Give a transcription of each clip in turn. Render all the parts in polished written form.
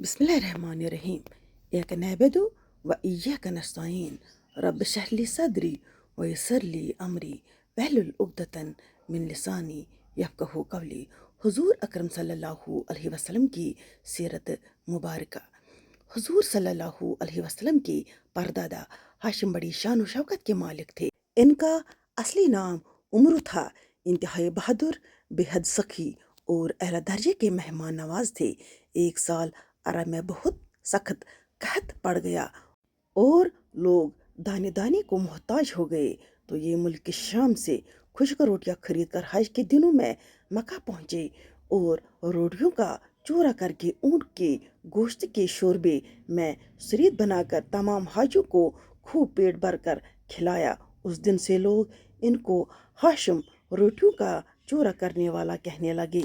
बिस्मिल्लाहिर्रहमानिर्रहीम। इय्याका नअबुदु व इय्याका नस्तईन। रब्बि इश्रह ली सदरी व यस्सिर ली अमरी वहलुल उक़दतन मिन लिसानी यफ़क़हू क़ौली। हुज़ूर अकरम सल्लल्लाहु अलैहि वसल्लम की सीरत मुबारका। हुज़ूर सल्लल्लाहु अलैहि वसल्लम के परदादा हाशिम बड़ी शान व शौकत के मालिक थे। इनका असली नाम उमरू था। इंतहाई बहादुर, बेहद सखी और अहला दर्जे के मेहमान नवाज थे। एक साल अरब में बहुत सख्त कहत पड़ गया और लोग दाने दाने को मोहताज हो गए, तो ये मुल्क के शाम से खुश्क रोटियां खरीद कर हज के दिनों में मक्का पहुँचे और रोटियों का चूरा करके ऊँट के गोश्त के शोरबे में शरीत बनाकर तमाम हाजियों को खूब पेट भर कर खिलाया। उस दिन से लोग इनको हाशिम रोटियों का चूरा करने वाला कहने लगे,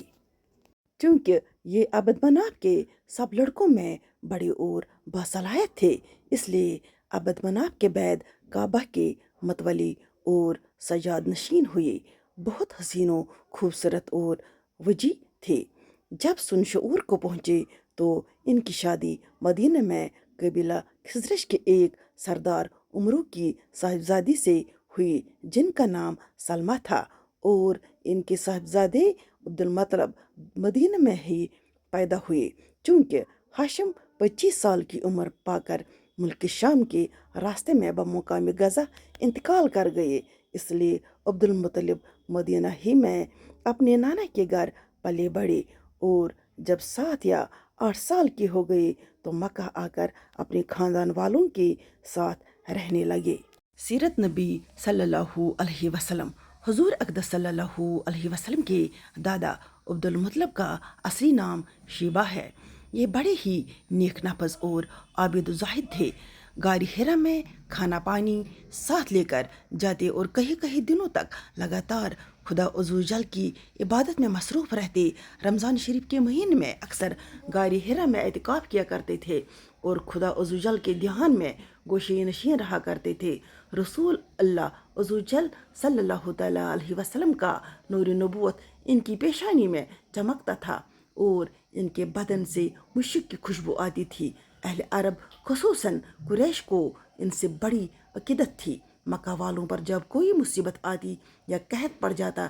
क्योंकि ये अब्द मनाफ के सब लड़कों में बड़े और बासलाहियत थे। इसलिए अब्द मनाफ के बाद काबा के मतवली और सजाद नशीन हुए। बहुत हसीनों, खूबसूरत और वजी थे। जब सुन शऊर को पहुँचे तो इनकी शादी मदीना में कबीला खिजरज के एक सरदार उमरू की साहिबजादी से हुई, जिनका नाम सलमा था, और इनके साहिबजादे अब्दुल मतलब मदीना में ही पैदा हुए। चूँकि हाशिम 25 साल की उम्र पाकर मुल्क शाम के रास्ते में बमुकाम गज़ा इंतकाल कर गए, इसलिए अब्दुल मुत्तलिब मदीना ही में अपने नाना के घर पले बढ़े और जब 7 या 8 साल के हो गए तो मक्का आकर अपने खानदान वालों के साथ रहने लगे। सीरत नबी सल्लल्लाहु अलैहि वसल्लम। हुजूर अक़दस सल्लल्लाहु अलैहि वसल्लम के दादा अब्दुल मुत्तलिब का असली नाम शीबा है। ये बड़े ही नेक नफज और आबिद ज़ाहिद थे। गारी हिरा में खाना पानी साथ लेकर जाते और कहीं कहीं दिनों तक लगातार खुदा अज़्ज़ व जल की इबादत में मसरूफ़ रहते। रमज़ान शरीफ के महीने में अक्सर गारी हिरा में एतिकाफ़ किया करते थे और खुदा अज़्ज़ व जल के ध्यान में गोशे नशीन रहा करते थे। रसूल अल्लाह अज़्ज़ व जल सल्लल्लाहु तआला अलैहि वसल्लम का नूर नबूवत इनकी पेशानी में चमकता था और इनके बदन से मुश्क की खुशबू आती थी। अहले अरब खुसूसन कुरैश को इनसे बड़ी अकीदत थी। मक्का वालों पर जब कोई मुसीबत आती या कहत पड़ जाता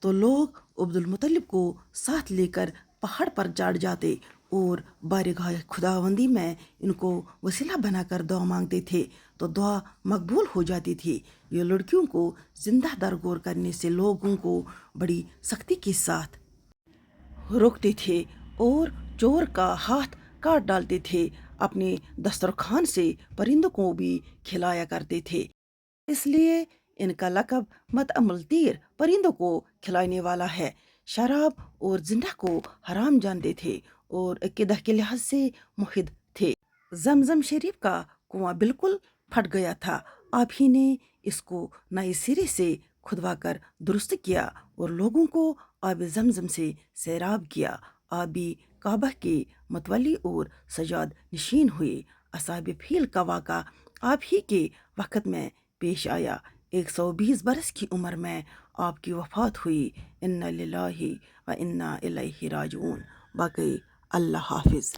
तो लोग अब्दुल मुत्तलिब को साथ लेकर पहाड़ पर चढ़ जाते और बारगाह खुदावंदी में इनको वसीला बनाकर दुआ मांगते थे, तो दुआ मकबूल हो जाती थी। ये लड़कियों को जिंदा दरगोर करने से लोगों को बड़ी सख्ती के साथ रोकते थे और चोर का हाथ काट डालते थे। अपने दस्तरखान से परिंदों को भी खिलाया करते थे, इसलिए इनका लक़ब मतअमल तीर, परिंदों को खिलाने वाला है। शराब और जिंदा को हराम जानते थे और अक़ीदा के लिहाज से मुहिद थे। जमजम शरीफ का कुआं बिल्कुल फट गया था। आप ही ने इसको नए सिरे से खुदवा कर दुरुस्त किया और लोगों को आब जमजम से सैराब किया। आप भी काबा के मतवली और सजाद नशीन हुए। असहाब फील का वाक़ा आप ही के वक़्त में पेश आया। 120 बरस की उम्र में आपकी वफ़ात हुई। इन्ना लिल्लाहि व इन्ना इलैहि राजिऊन। बाकी अल्लाह हाफिज़।